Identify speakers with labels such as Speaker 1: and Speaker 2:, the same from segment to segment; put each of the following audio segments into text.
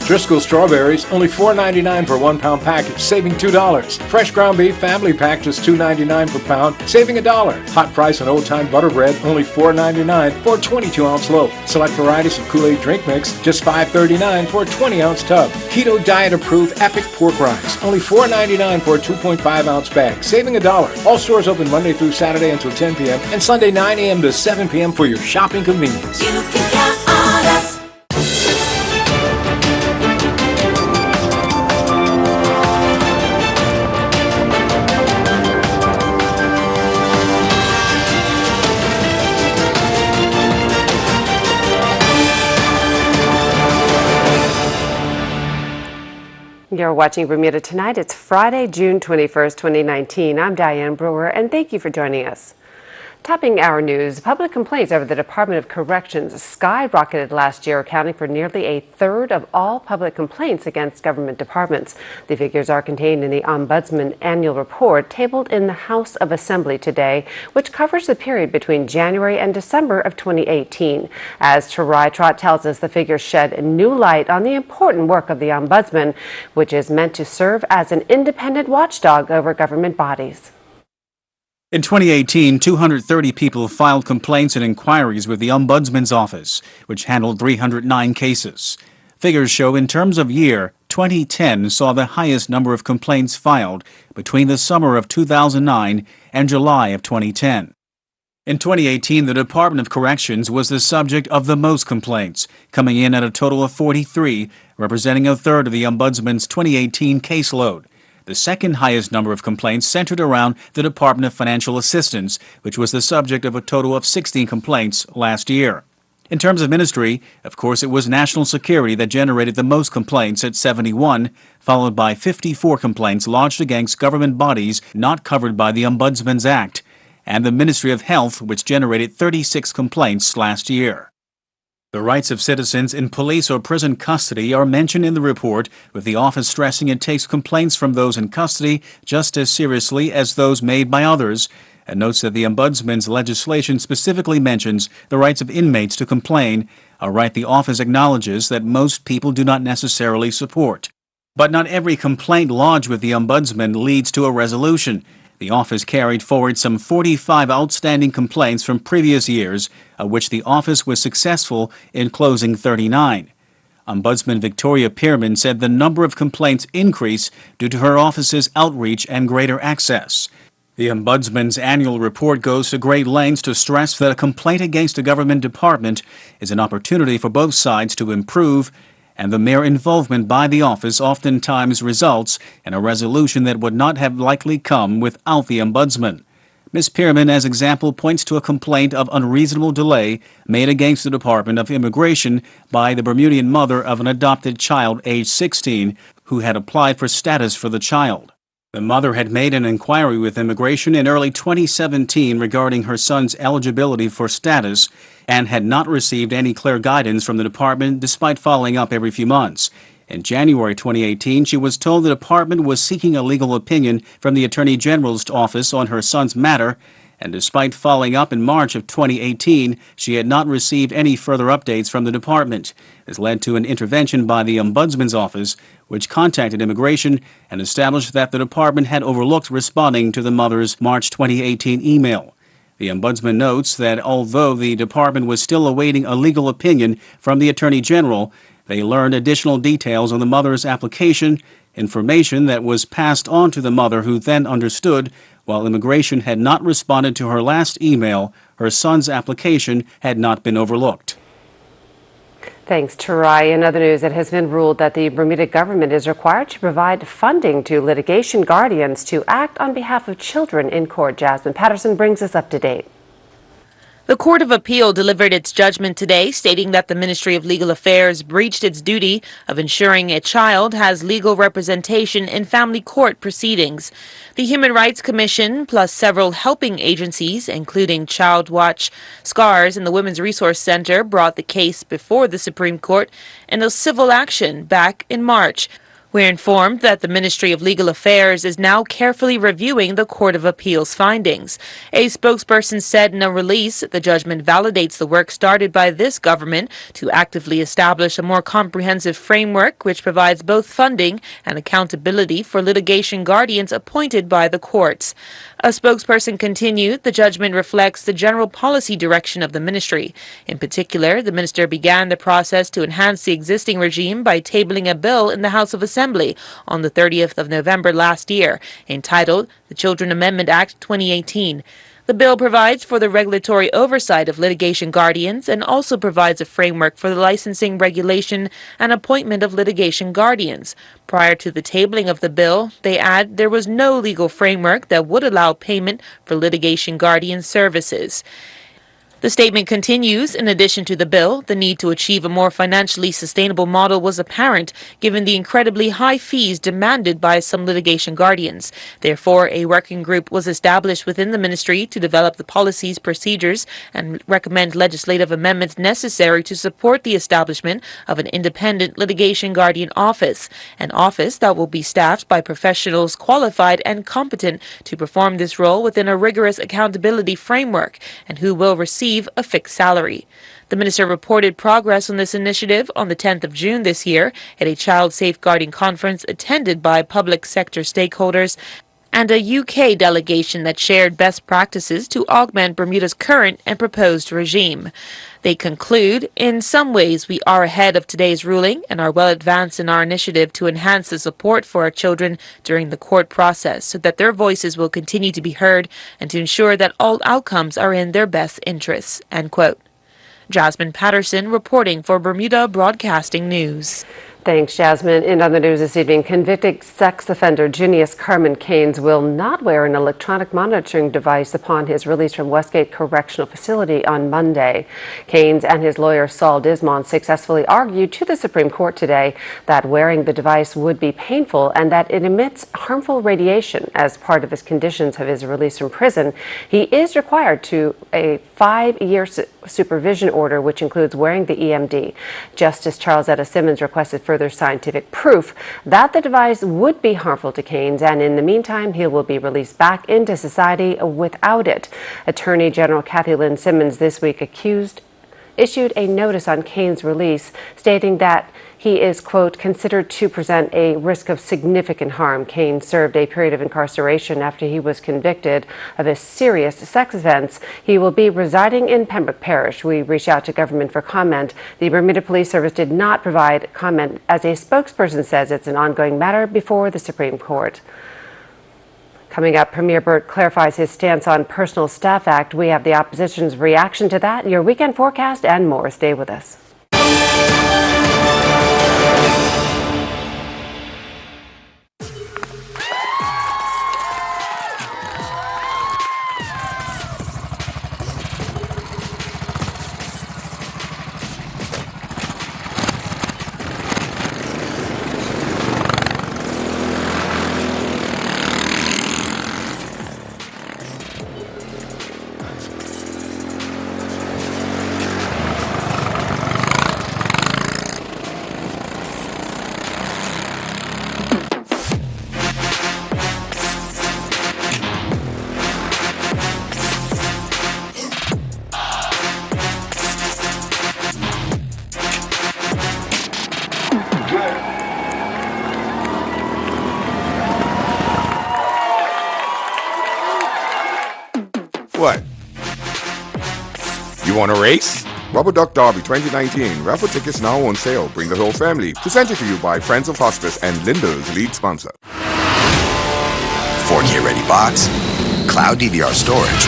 Speaker 1: Driscoll strawberries, only $4.99 per 1 pound package, saving $2. Fresh ground beef family pack, just $2.99 per pound, saving $1. Hot price on old time butter bread, only $4.99 for a 22-ounce loaf. Select varieties of Kool-Aid drink mix, just $5.39 for a 20-ounce tub. Keto diet approved Epic pork rinds, only $4.99 for a 2.5-ounce bag, saving $1. All stores open Monday through Saturday until 10 p.m. and Sunday 9 a.m. to 7 p.m. for your shopping convenience.
Speaker 2: You can count on us.
Speaker 3: You're watching Bermuda Tonight. It's Friday, June 21st, 2019. I'm Diane Brewer, and thank you for joining us. Topping our news, public complaints over the Department of Corrections skyrocketed last year, accounting for nearly a third of all public complaints against government departments. The figures are contained in the Ombudsman annual report tabled in the House of Assembly today, which covers the period between January and December of 2018. As Tarai Trott tells us, the figures shed new light on the important work of the Ombudsman, which is meant to serve as an independent watchdog over government bodies.
Speaker 4: In 2018, 230 people filed complaints and inquiries with the Ombudsman's office, which handled 309 cases. Figures show in terms of year, 2010 saw the highest number of complaints filed between the summer of 2009 and July of 2010. In 2018, the Department of Corrections was the subject of the most complaints, coming in at a total of 43, representing a third of the Ombudsman's 2018 caseload. The second highest number of complaints centered around the Department of Financial Assistance, which was the subject of a total of 16 complaints last year. In terms of ministry, of course, it was national security that generated the most complaints at 71, followed by 54 complaints lodged against government bodies not covered by the Ombudsman's Act, and the Ministry of Health, which generated 36 complaints last year. The rights of citizens in police or prison custody are mentioned in the report, with the office stressing it takes complaints from those in custody just as seriously as those made by others, and notes that the Ombudsman's legislation specifically mentions the rights of inmates to complain, a right the office acknowledges that most people do not necessarily support. But not every complaint lodged with the Ombudsman leads to a resolution. The office carried forward some 45 outstanding complaints from previous years, of which the office was successful in closing 39. Ombudsman Victoria Pearman said the number of complaints increased due to her office's outreach and greater access. The Ombudsman's annual report goes to great lengths to stress that a complaint against a government department is an opportunity for both sides to improve, and the mere involvement by the office oftentimes results in a resolution that would not have likely come without the Ombudsman. Ms. Pearman, as example, points to a complaint of unreasonable delay made against the Department of Immigration by the Bermudian mother of an adopted child aged 16 who had applied for status for the child. The mother had made an inquiry with immigration in early 2017 regarding her son's eligibility for status and had not received any clear guidance from the department despite following up every few months. In January 2018, she was told the department was seeking a legal opinion from the Attorney General's office on her son's matter, and despite following up in March of 2018, she had not received any further updates from the department. This led to an intervention by the Ombudsman's office, which contacted immigration and established that the department had overlooked responding to the mother's March 2018 email. The Ombudsman notes that although the department was still awaiting a legal opinion from the Attorney General, they learned additional details on the mother's application, information that was passed on to the mother, who then understood while immigration had not responded to her last email, her son's application had not been overlooked.
Speaker 3: Thanks, Tarai. In other news, it has been ruled that the Bermuda government is required to provide funding to litigation guardians to act on behalf of children in court. Jasmine Patterson brings us up to date.
Speaker 5: The Court of Appeal delivered its judgment today, stating that the Ministry of Legal Affairs breached its duty of ensuring a child has legal representation in family court proceedings. The Human Rights Commission, plus several helping agencies, including Child Watch, SCARS, and the Women's Resource Center, brought the case before the Supreme Court in a civil action back in March. We're informed that the Ministry of Legal Affairs is now carefully reviewing the Court of Appeal's findings. A spokesperson said in a release the judgment validates the work started by this government to actively establish a more comprehensive framework which provides both funding and accountability for litigation guardians appointed by the courts. A spokesperson continued, the judgment reflects the general policy direction of the ministry. In particular, the minister began the process to enhance the existing regime by tabling a bill in the House of Assembly on the 30th of November last year, entitled the Children Amendment Act 2018. The bill provides for the regulatory oversight of litigation guardians and also provides a framework for the licensing, regulation, and appointment of litigation guardians. Prior to the tabling of the bill, they add there was no legal framework that would allow payment for litigation guardian services. The statement continues, in addition to the bill, the need to achieve a more financially sustainable model was apparent given the incredibly high fees demanded by some litigation guardians. Therefore, a working group was established within the ministry to develop the policies, procedures, and recommend legislative amendments necessary to support the establishment of an independent litigation guardian office, an office that will be staffed by professionals qualified and competent to perform this role within a rigorous accountability framework, and who will receive a fixed salary. The minister reported progress on this initiative on the 10th of June this year at a child safeguarding conference attended by public sector stakeholders and a UK delegation that shared best practices to augment Bermuda's current and proposed regime. They conclude, in some ways we are ahead of today's ruling and are well advanced in our initiative to enhance the support for our children during the court process so that their voices will continue to be heard and to ensure that all outcomes are in their best interests. End quote. Jasmine Patterson reporting for Bermuda Broadcasting News.
Speaker 3: Thanks, Jasmine. And on the news this evening, convicted sex offender Junius Carmen Keynes will not wear an electronic monitoring device upon his release from Westgate Correctional Facility on Monday. Keynes and his lawyer Saul Dismond successfully argued to the Supreme Court today that wearing the device would be painful and that it emits harmful radiation. As part of his conditions of his release from prison, he is required to a 5-year supervision order, which includes wearing the EMD. Justice Charles Etta Simmons requested further scientific proof that the device would be harmful to Keynes, and in the meantime, he will be released back into society without it. Attorney General Kathy Lynn Simmons this week issued a notice on Keynes' release stating that he is, quote, considered to present a risk of significant harm. Keynes served a period of incarceration after he was convicted of a serious sex offense. He will be residing in Pembroke Parish. We reached out to government for comment. The Bermuda Police Service did not provide comment, as a spokesperson says it's an ongoing matter before the Supreme Court. Coming up, Premier Burt clarifies his stance on Personal Staff Act. We have the opposition's reaction to that, your weekend forecast, and more. Stay with us.
Speaker 6: What? You want to race? Rubber Duck Derby 2019. Raffle tickets now on sale. Bring the whole family. Presented to you by Friends of Hospice and Linda's lead sponsor.
Speaker 7: 4K ready box, cloud DVR storage,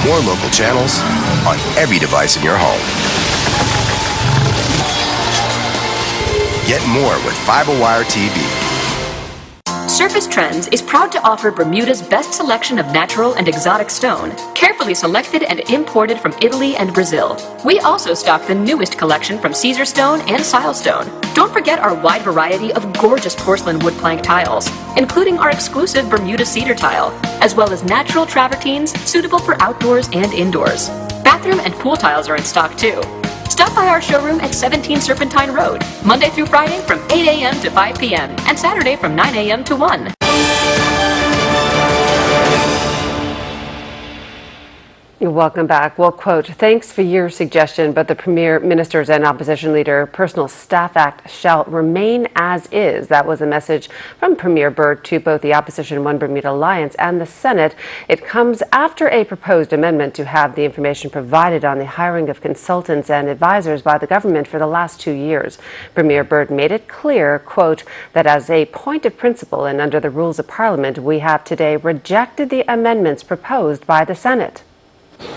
Speaker 7: more local channels on every device in your home. Get more with FiberWire TV.
Speaker 8: Surface Trends is proud to offer Bermuda's best selection of natural and exotic stone, carefully selected and imported from Italy and Brazil. We also stock the newest collection from Caesar Stone and Silestone. Don't forget our wide variety of gorgeous porcelain wood plank tiles, including our exclusive Bermuda cedar tile, as well as natural travertines suitable for outdoors and indoors. Bathroom and pool tiles are in stock too. Stop by our showroom at 17 Serpentine Road, Monday through Friday from 8 a.m. to 5 p.m. and Saturday from 9 a.m. to 1.
Speaker 3: Welcome back. Well, quote, thanks for your suggestion, but the Premier, Ministers and Opposition Leader Personal Staff Act shall remain as is. That was a message from Premier Byrd to both the Opposition One Bermuda Alliance and the Senate. It comes after a proposed amendment to have the information provided on the hiring of consultants and advisors by the government for the last 2 years. Premier Byrd made it clear, quote, that as a point of principle and under the rules of Parliament, we have today rejected the amendments proposed by the Senate.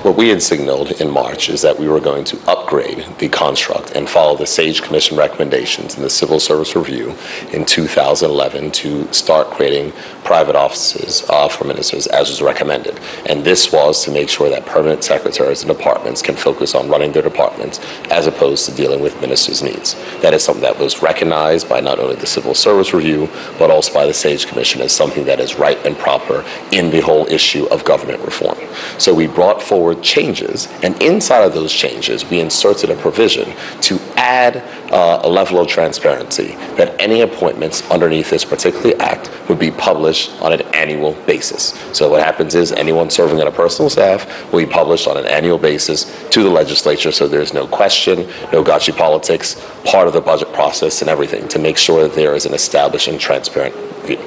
Speaker 9: What we had signaled in March is that we were going to upgrade the construct and follow the SAGE Commission recommendations in the Civil Service Review in 2011 to start creating private offices for ministers as was recommended. And this was to make sure that permanent secretaries and departments can focus on running their departments as opposed to dealing with ministers' needs. That is something that was recognized by not only the Civil Service Review, but also by the SAGE Commission as something that is right and proper in the whole issue of government reform. So we brought forward changes, and inside of those changes, we inserted a provision to add a level of transparency that any appointments underneath this particular act would be published on an annual basis. So what happens is anyone serving on a personal staff will be published on an annual basis to the legislature, so there's no question, no gotcha politics, part of the budget process and everything to make sure that there is an established and transparent view.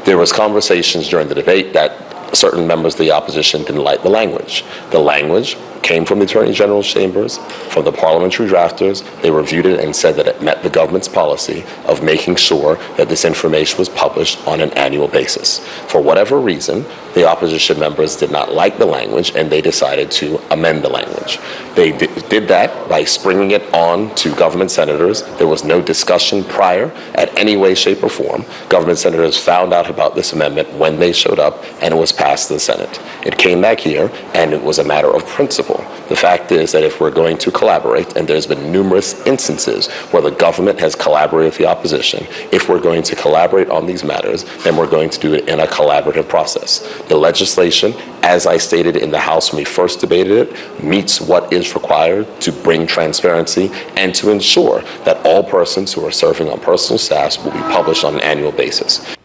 Speaker 9: There was conversations during the debate that certain members of the opposition didn't like the language. The language came from the Attorney General's chambers, from the parliamentary drafters. They reviewed it and said that it met the government's policy of making sure that this information was published on an annual basis. For whatever reason, the opposition members did not like the language and they decided to amend the language. They did that by springing it on to government senators. There was no discussion prior at any way, shape, or form. Government senators found out about this amendment when they showed up and it was passed in the Senate. It came back here and it was a matter of principle. The fact is that if we're going to collaborate, and there's been numerous instances where the government has collaborated with the opposition, if we're going to collaborate on these matters, then we're going to do it in a collaborative process. The legislation, as I stated in the House when we first debated it, meets what is required to bring transparency and to ensure that all persons who are serving on personal staffs will be published on an annual basis.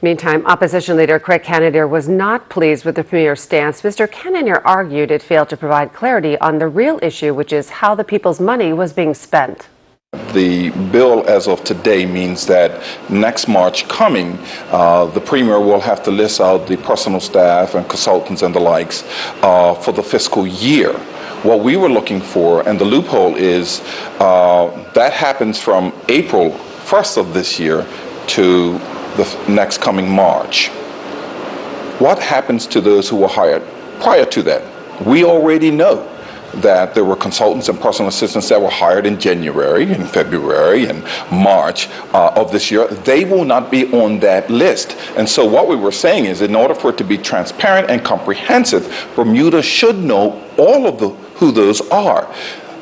Speaker 3: Meantime, Opposition Leader Craig Canonier was not pleased with the Premier's stance. Mr. Canonier argued it failed to provide clarity on the real issue, which is how the people's money was being spent.
Speaker 10: The bill as of today means that next March coming, the Premier will have to list out the personal staff and consultants and the likes for the fiscal year. What we were looking for, and the loophole is that happens from April 1st of this year to the next coming March. What happens to those who were hired prior to that? We already know that there were consultants and personal assistants that were hired in January, in February, and March of this year. They will not be on that list. And so what we were saying is, in order for it to be transparent and comprehensive, Bermuda should know all of who those are.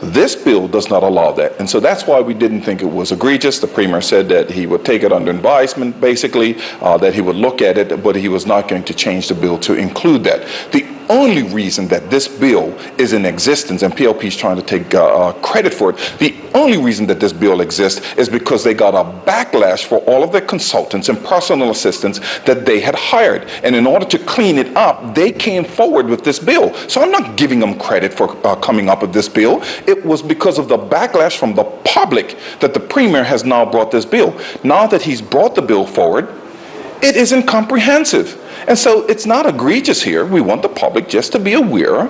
Speaker 10: This bill does not allow that, and so that's why we didn't think it was egregious. The Premier said that he would take it under advisement, basically, that he would look at it, but he was not going to change the bill to include that. The only reason that this bill is in existence, and PLP is trying to take credit for it, the only reason that this bill exists is because they got a backlash for all of the consultants and personal assistants that they had hired. And in order to clean it up, they came forward with this bill. So I'm not giving them credit for coming up with this bill. It was because of the backlash from the public that the Premier has now brought this bill. Now that he's brought the bill forward, it isn't comprehensive. And so it's not egregious here. We want the public just to be aware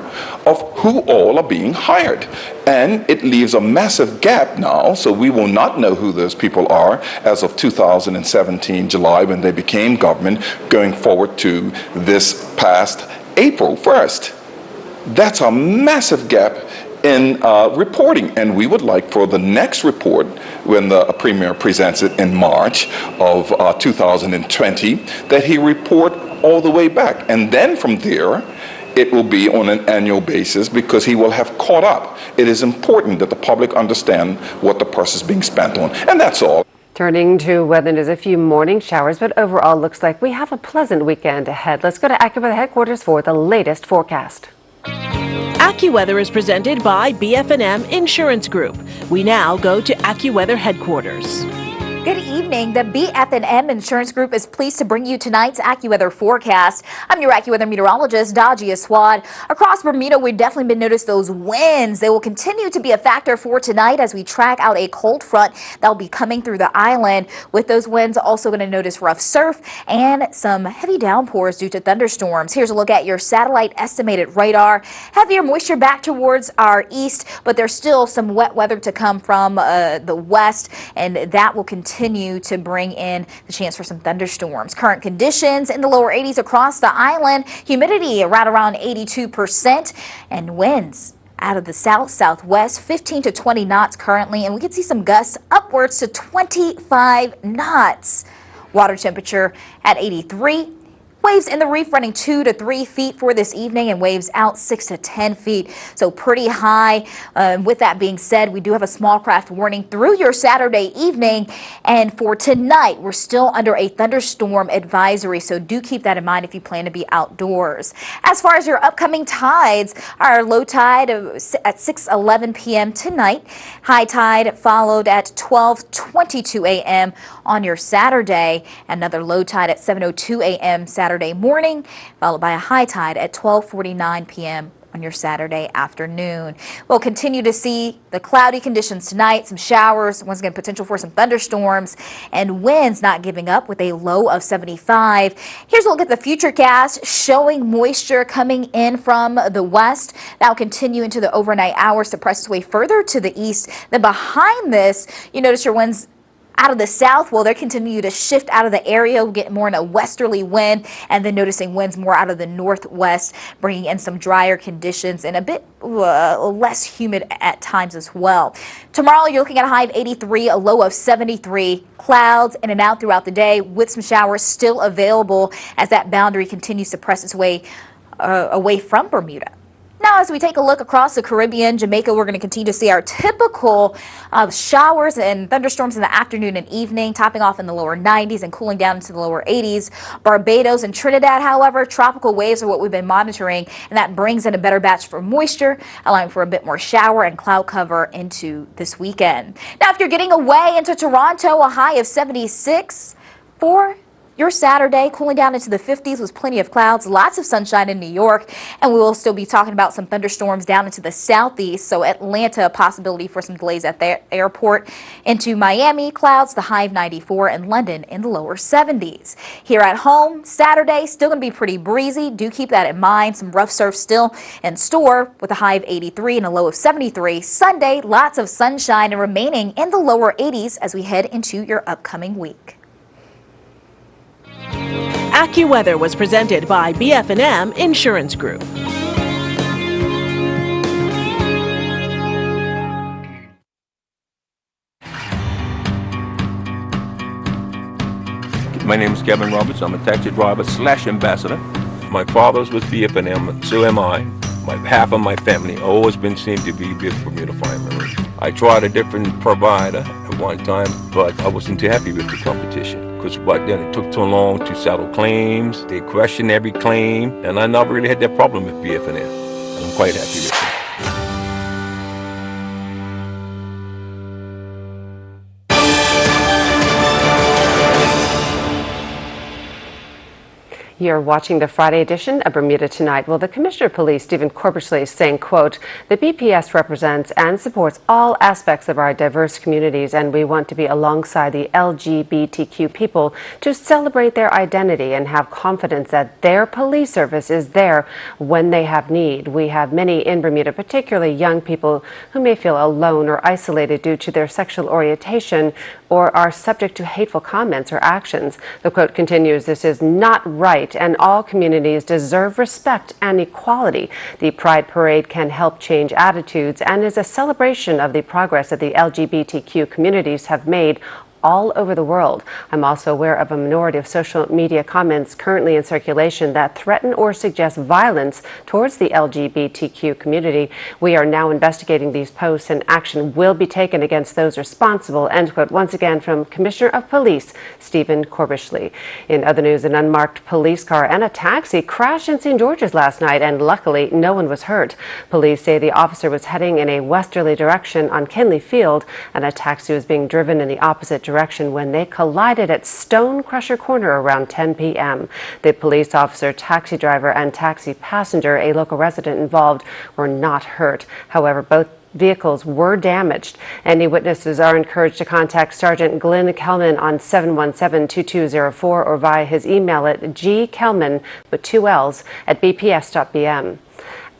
Speaker 10: of who all are being hired. And it leaves a massive gap now, so we will not know who those people are as of 2017, July, when they became government, going forward to this past April 1st. That's a massive gap in reporting, and we would like for the next report, when the Premier presents it in March of 2020, that he report all the way back, and then from there it will be on an annual basis because he will have caught up. It is important that the public understand what the purse is being spent on, and that's all.
Speaker 3: Turning to weather news, a few morning showers, but overall looks like we have a pleasant weekend ahead. Let's go to AccuWeather headquarters for the latest forecast.
Speaker 11: AccuWeather is presented by BF&M Insurance Group. We now go to AccuWeather headquarters.
Speaker 12: Good evening. The BF&M Insurance Group is pleased to bring you tonight's AccuWeather forecast. I'm your AccuWeather meteorologist, Daji Aswad. Across Bermuda, we've definitely been noticing those winds. They will continue to be a factor for tonight as we track out a cold front that will be coming through the island. With those winds, also going to notice rough surf and some heavy downpours due to thunderstorms. Here's a look at your satellite estimated radar. Heavier moisture back towards our east, but there's still some wet weather to come from the west, and that will continue to bring in the chance for some thunderstorms. Current conditions in the lower 80s across the island, humidity right around 82%, and winds out of the south-southwest 15 to 20 knots currently, and we can see some gusts upwards to 25 knots. Water temperature at 83. Waves in the reef running 2 to 3 feet for this evening, and waves out 6 to 10 feet. So pretty high. With that being said, we do have a small craft warning through your Saturday evening. And for tonight, we're still under a thunderstorm advisory. So do keep that in mind if you plan to be outdoors. As far as your upcoming tides, our low tide at 6:11 p.m. tonight. High tide followed at 12:22 a.m. on your Saturday. Another low tide at 7:02 a.m. Saturday morning, followed by a high tide at 12:49 p.m. on your Saturday afternoon. We'll continue to see the cloudy conditions tonight, some showers, once again potential for some thunderstorms, and winds not giving up with a low of 75. Here's a look at the futurecast showing moisture coming in from the west. That will continue into the overnight hours to press its way further to the east. Then behind this, you notice your winds out of the south, well, they continue to shift out of the area. We'll get more in a westerly wind, and then noticing winds more out of the northwest, bringing in some drier conditions and a bit less humid at times as well. Tomorrow, you're looking at a high of 83, a low of 73. Clouds in and out throughout the day with some showers still available as that boundary continues to press its way away from Bermuda. Now, as we take a look across the Caribbean, Jamaica, we're going to continue to see our typical showers and thunderstorms in the afternoon and evening, topping off in the lower 90s and cooling down into the lower 80s. Barbados and Trinidad, however, tropical waves are what we've been monitoring, and that brings in a better batch for moisture, allowing for a bit more shower and cloud cover into this weekend. Now, if you're getting away into Toronto, a high of 76 for your Saturday, cooling down into the 50s with plenty of clouds, lots of sunshine in New York, and we will still be talking about some thunderstorms down into the southeast. So Atlanta, a possibility for some delays at the airport. Into Miami, clouds, the high of 94, and London in the lower 70s. Here at home, Saturday, still going to be pretty breezy. Do keep that in mind. Some rough surf still in store with a high of 83 and a low of 73. Sunday, lots of sunshine and remaining in the lower 80s as we head into your upcoming week.
Speaker 11: AccuWeather was presented by BF&M Insurance Group.
Speaker 13: My name is Kevin Roberts. I'm a taxi driver / ambassador. My father's with BF&M, so am I. Half of my family always been seemed to be with Bermuda Fire Marine. I tried a different provider at one time, but I wasn't too happy with the competition. Because back then it took too long to settle claims. They questioned every claim, and I never really had that problem with BF&M. I'm quite happy with it.
Speaker 3: You're watching the Friday edition of Bermuda Tonight. Well, the Commissioner of Police, Stephen Corbishley, is saying, quote, the BPS represents and supports all aspects of our diverse communities, and we want to be alongside the LGBTQ people to celebrate their identity and have confidence that their police service is there when they have need. We have many in Bermuda, particularly young people who may feel alone or isolated due to their sexual orientation or are subject to hateful comments or actions. The quote continues, this is not right, and all communities deserve respect and equality. The Pride Parade can help change attitudes and is a celebration of the progress that the LGBTQ communities have made all over the world. I'm also aware of a minority of social media comments currently in circulation that threaten or suggest violence towards the LGBTQ community. We are now investigating these posts and action will be taken against those responsible, end quote. Once again from Commissioner of Police Stephen Corbishley. In other news, an unmarked police car and a taxi crashed in St. George's last night, and luckily no one was hurt. Police say the officer was heading in a westerly direction on Kinley Field, and a taxi was being driven in the opposite direction when they collided at Stone Crusher Corner around 10 p.m. The police officer, taxi driver, and taxi passenger, a local resident involved, were not hurt. However, both vehicles were damaged. Any witnesses are encouraged to contact Sergeant Glenn Kelman on 717-2204 or via his email at gkelman with 2 L's at bps.bm.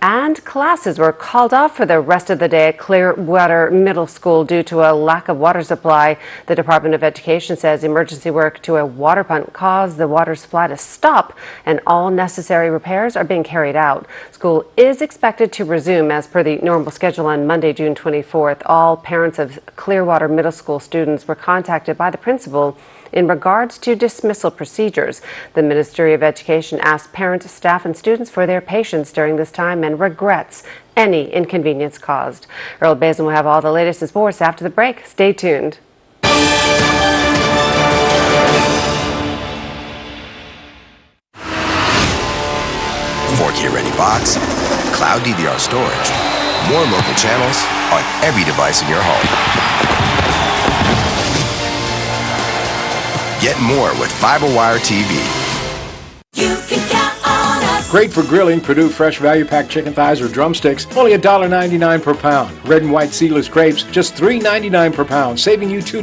Speaker 3: And classes were called off for the rest of the day at Clearwater Middle School due to a lack of water supply. The Department of Education says emergency work to a water pump caused the water supply to stop, and all necessary repairs are being carried out. School is expected to resume as per the normal schedule on Monday, June 24th. All parents of Clearwater Middle School students were contacted by the principal in regards to dismissal procedures. The Ministry of Education asked parents, staff, and students for their patience during this time and regrets any inconvenience caused. Earl Bazin will have all the latest in sports after the break. Stay tuned.
Speaker 7: 4K ready box, cloud DVR storage, more local channels on every device in your home. Get more with FiberWire TV.
Speaker 2: You can count on us.
Speaker 1: Great for grilling. Purdue Fresh Value Pack chicken thighs or drumsticks, only $1.99 per pound. Red and white seedless grapes, just $3.99 per pound, saving you $2.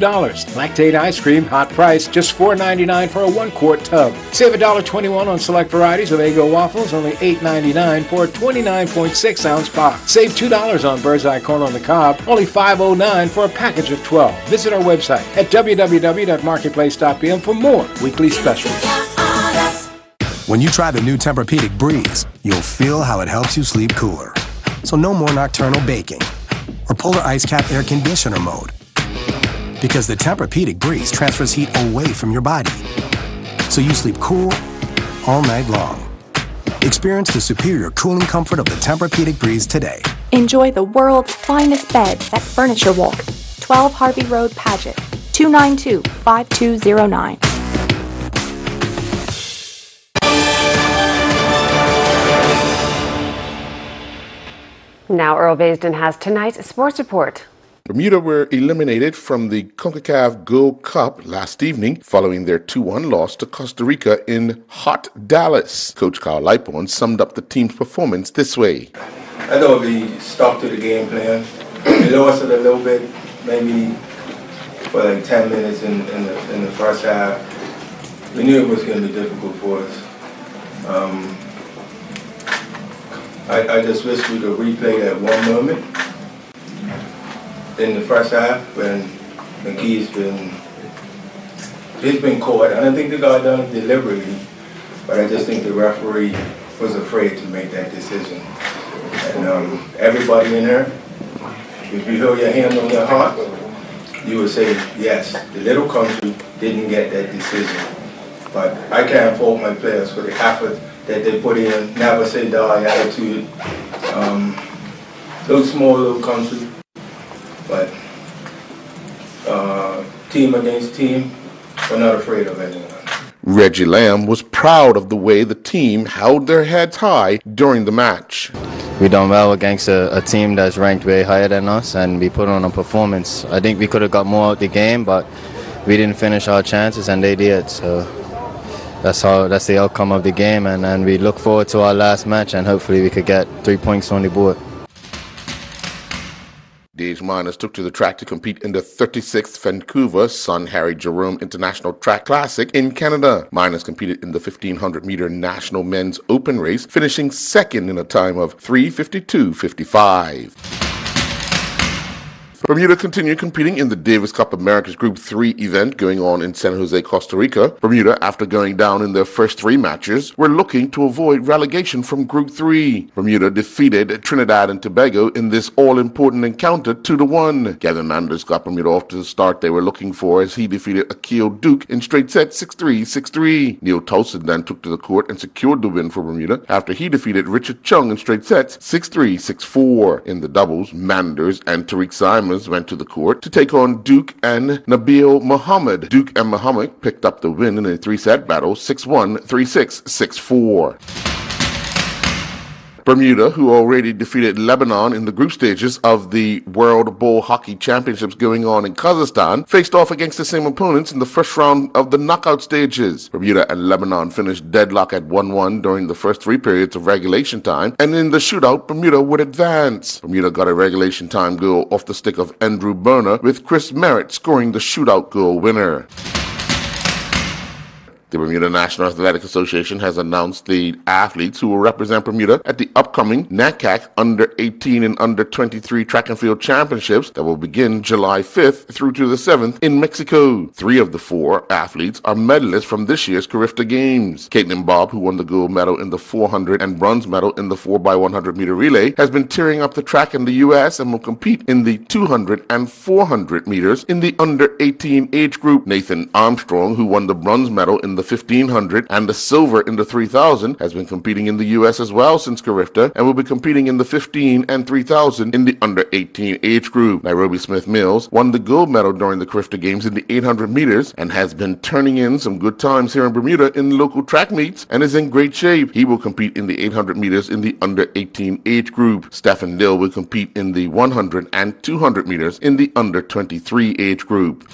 Speaker 1: Lactate ice cream, hot price, just $4.99 for a 1-quart tub. Save $1.21 on select varieties of Eggo waffles, only $8.99 for a 29.6-ounce box. Save $2 on Bird's Eye corn on the cob, only $5.09 for a package of 12. Visit our website at www.marketplace.bm for more weekly specials.
Speaker 14: When you try the new Tempur-Pedic Breeze, you'll feel how it helps you sleep cooler. So no more nocturnal baking or polar ice cap air conditioner mode. Because the Tempur-Pedic Breeze transfers heat away from your body. So you sleep cool all night long. Experience the superior cooling comfort of the Tempur-Pedic Breeze today.
Speaker 15: Enjoy the world's finest beds at Furniture Walk, 12 Harvey Road, Paget, 292-5209.
Speaker 3: Now Earl Baisden has tonight's sports report.
Speaker 6: Bermuda were eliminated from the CONCACAF Gold Cup last evening following their 2-1 loss to Costa Rica in hot Dallas. Coach Carl Lipon summed up the team's performance this way.
Speaker 16: I thought we stuck to the game plan. We lost it a little bit, maybe for like 10 minutes in the first half. We knew it was going to be difficult for us. I just wish we could replay that one moment in the first half when McKee's been caught. I don't think the guy done it deliberately, but I just think the referee was afraid to make that decision. And everybody in there, if you hold your hand on your heart, you would say, yes, the little country didn't get that decision. But I can't fault my players for the effort that they put in, never say die attitude. Those small little country, but team against team, we're not afraid of anyone.
Speaker 6: Reggie Lamb was proud of the way the team held their heads high during the match.
Speaker 17: We done well against a team that's ranked way higher than us, and we put on a performance. I think we could have got more out the game, but we didn't finish our chances, and they did. So that's the outcome of the game, and we look forward to our last match, and hopefully we could get 3 points on the board.
Speaker 6: Dage Miners took to the track to compete in the 36th Vancouver Son Harry Jerome International Track Classic in Canada. Miners competed in the 1,500-meter National Men's Open Race, finishing second in a time of 3:52.55. Bermuda continued competing in the Davis Cup Americas Group 3 event going on in San Jose, Costa Rica. Bermuda, after going down in their first 3 matches, were looking to avoid relegation from Group 3. Bermuda defeated Trinidad and Tobago in this all-important encounter 2-1. Gavin Manders got Bermuda off to the start they were looking for as he defeated Akil Duke in straight sets 6-3, 6-3. Neil Towson then took to the court and secured the win for Bermuda after he defeated Richard Chung in straight sets 6-3, 6-4. In the doubles, Manders and Tariq Simons went to the court to take on Duke and Nabil Muhammad. Duke and Muhammad picked up the win in a 3-set battle 6-1, 3-6, 6-4. Bermuda, who already defeated Lebanon in the group stages of the World Bowl Hockey Championships going on in Kazakhstan, faced off against the same opponents in the first round of the knockout stages. Bermuda and Lebanon finished deadlock at 1-1 during the first 3 periods of regulation time, and in the shootout, Bermuda would advance. Bermuda got a regulation time goal off the stick of Andrew Berner, with Chris Merritt scoring the shootout goal winner. The Bermuda National Athletic Association has announced the athletes who will represent Bermuda at the upcoming NACAC Under 18 and Under 23 Track and Field Championships that will begin July 5th through to the 7th in Mexico. 3 of the 4 athletes are medalists from this year's Carifta Games. Caitlin Bobb, who won the gold medal in the 400 and bronze medal in the 4x100 meter relay, has been tearing up the track in the U.S. and will compete in the 200 and 400 meters in the Under 18 age group. Nathan Armstrong, who won the bronze medal in the 1500 and the silver in the 3000, has been competing in the U.S. as well since Carifta and will be competing in the 15 and 3000 in the under 18 age group. Nairobi Smith Mills won the gold medal during the Carifta Games in the 800 meters and has been turning in some good times here in Bermuda in local track meets and is in great shape. He will compete in the 800 meters in the under 18 age group. Stephen Dill will compete in the 100 and 200 meters in the under 23 age group.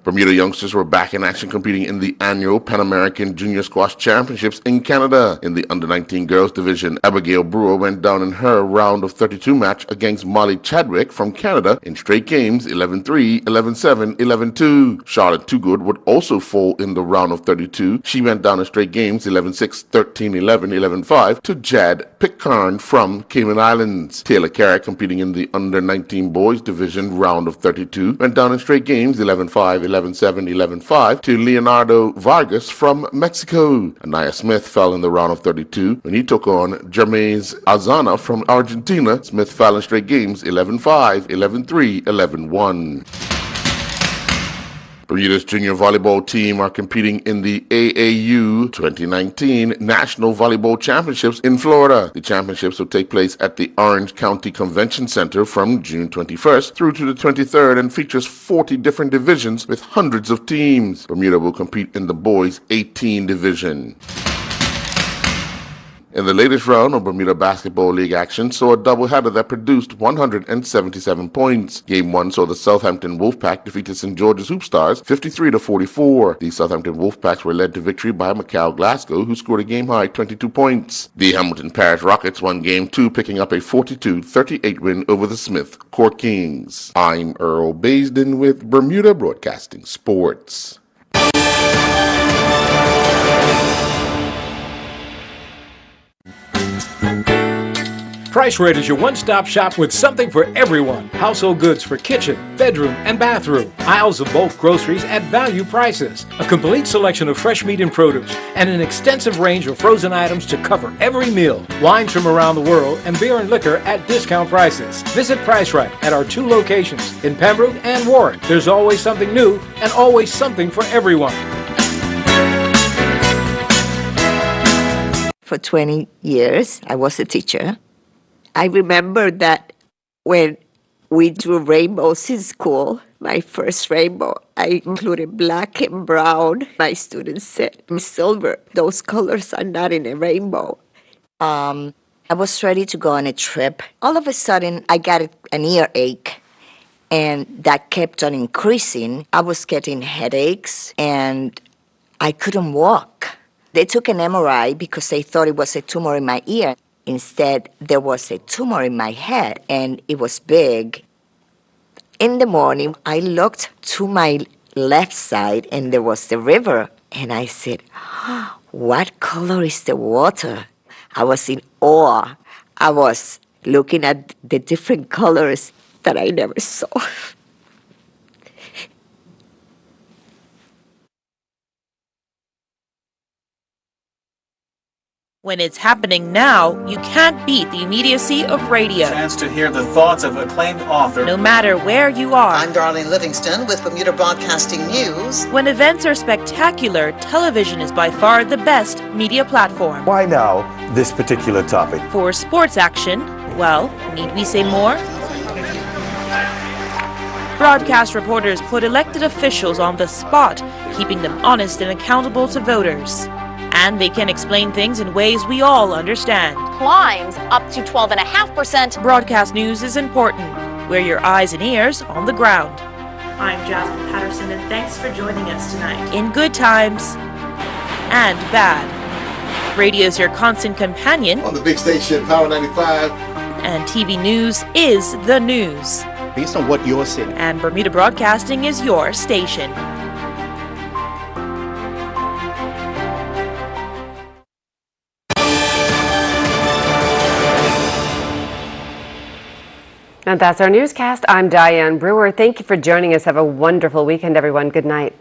Speaker 6: Bermuda youngsters were back in action competing in the annual Pan American Junior Squash Championships in Canada. In the under-19 girls division, Abigail Brewer went down in her round of 32 match against Molly Chadwick from Canada in straight games 11-3, 11-7, 11-2. Charlotte Toogood would also fall in the round of 32. She went down in straight games 11-6, 13-11, 11-5 to Jad Pitcairn from Cayman Islands. Taylor Carrick, competing in the under-19 boys division round of 32, went down in straight games 11-5, 11-7, 11-5 to Leonardo Vargas from Mexico. Anaya Smith fell in the round of 32 when he took on Jermaine Azana from Argentina. Smith fell in straight games 11-5, 11-3, 11-1. Bermuda's junior volleyball team are competing in the AAU 2019 National Volleyball Championships in Florida. The championships will take place at the Orange County Convention Center from June 21st through to the 23rd and features 40 different divisions with hundreds of teams. Bermuda will compete in the boys 18 division. In the latest round of Bermuda Basketball League action saw a doubleheader that produced 177 points. Game 1 saw the Southampton Wolfpack defeated St. George's Hoopstars 53-44. The Southampton Wolfpacks were led to victory by Macau Glasgow, who scored a game-high 22 points. The Hamilton Parish Rockets won Game 2, picking up a 42-38 win over the Smith Court Kings. I'm Earl Baisden with Bermuda Broadcasting Sports.
Speaker 1: Price Rate is your one-stop shop with something for everyone. Household goods for kitchen, bedroom, and bathroom. Aisles of bulk groceries at value prices. A complete selection of fresh meat and produce. And an extensive range of frozen items to cover every meal. Wines from around the world and beer and liquor at discount prices. Visit Price Rite at our 2 locations in Pembroke and Warren. There's always something new and always something for everyone.
Speaker 18: For 20 years, I was a teacher. I remember that when we drew rainbows in school, my first rainbow, I included black and brown. My students said, "Miss Silver, those colors are not in a rainbow." I was ready to go on a trip. All of a sudden, I got an earache, and that kept on increasing. I was getting headaches, and I couldn't walk. They took an MRI because they thought it was a tumor in my ear. Instead, there was a tumor in my head, and it was big. In the morning, I looked to my left side, and there was the river. And I said, "What color is the water?" I was in awe. I was looking at the different colors that I never saw.
Speaker 5: When it's happening now, you can't beat the immediacy of radio.
Speaker 4: Chance to hear the thoughts of acclaimed author.
Speaker 5: No matter where you are.
Speaker 19: I'm Darlene Livingston with Bermuda Broadcasting News.
Speaker 5: When events are spectacular, television is by far the best media platform.
Speaker 20: Why now this particular topic?
Speaker 5: For sports action, well, need we say more? Broadcast reporters put elected officials on the spot, keeping them honest and accountable to voters. And they can explain things in ways we all understand.
Speaker 21: Climbs up to 12.5%.
Speaker 5: Broadcast news is important. We're your eyes and ears on the ground. I'm Jasmine Patterson, and thanks for joining us tonight. In good times and bad. Radio's your constant companion.
Speaker 22: On the big station, Power 95.
Speaker 5: And TV news is the news.
Speaker 22: Based on what you're seeing.
Speaker 5: And Bermuda Broadcasting is your station.
Speaker 3: And that's our newscast. I'm Diane Brewer. Thank you for joining us. Have a wonderful weekend, everyone. Good night.